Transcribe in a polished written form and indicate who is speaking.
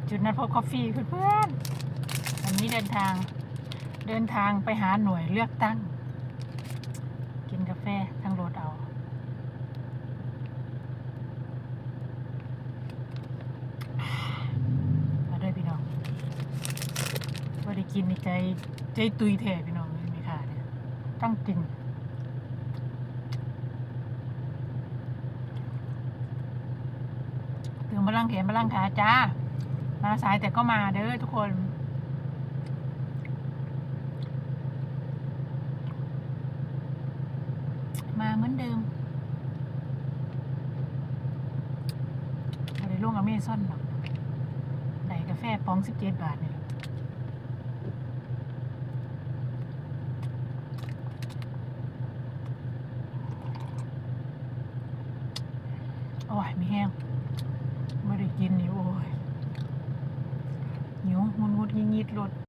Speaker 1: จุดนัดพบกาแฟเพื่อนๆวันนี้เดินทางไปหาหน่วยเลือกตั้งกินกาแฟทั้งรถเอามาด้วยพี่น้องว่าได้กินในใจตุยแท้พี่น้องเลยมีค่ะเนี่ยตั้งจริงถึงพลังแขนพลังขาจ้ามาสายแต่ก็มาเด้อทุกคนมาเหมือนเดิมอะไรลงอเมซอนหรอกได้กาแฟป๋อง17 บาทนี่โอ้ยมีแห้งไม่ได้กินนี่โอ้ยหิวงุดงิดรถ